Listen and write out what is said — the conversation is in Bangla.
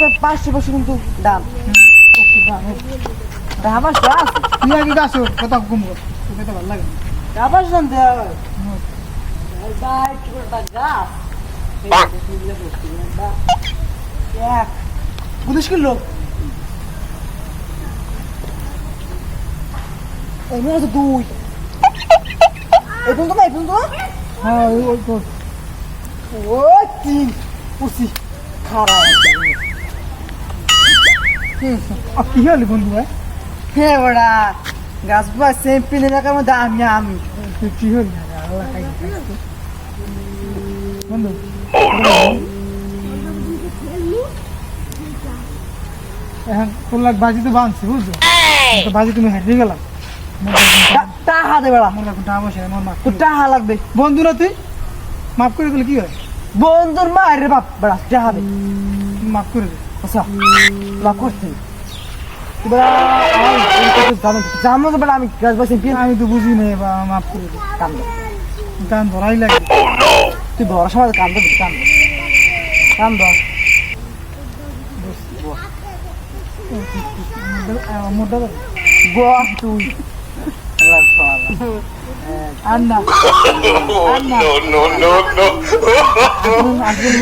তো 500 বছর কিন্তু দাম আবার তুই আগে গাছ কথা ঘুম কর তোকে তো ভালো লাগে আবার জানতে পুলিশ কিনলো এমনি আছে 2 এই পর্যন্ত না এই পর্যন্ত হ্যাঁ ওই তো ও 3 পুষি খারাপ কি হলি বন্ধু ভাই হে বড়া গাছ বা সেম্পিল এলাকার মধ্যে আমি তুই কি হলি আল্লাহ খাই বন্ধু এখন তোর লাগ বাজি তো বাঁধছি বুঝছো তো বাজি তুমি হারিয়ে গেলাম টাহা দে বেড়া আমার এখন টাকা বসে আমার মা তোর টাহা লাগবে বন্ধু না তুই মাফ করে দিলে কি হয় বন্ধুর মা রে বাপ বেড়া টাহা দে মাফ করে দে আচ্ছা না করতে জানো তো বেড়া আমি গাছ বা সেম্পিল আমি তো বুঝি নাই বা মাফ করে দে কাম দে গান ধরাই লাগে তুই বড় সময় কাম দে কাম দে মোটা গো তুই আন্না No, no, no, no. আগুন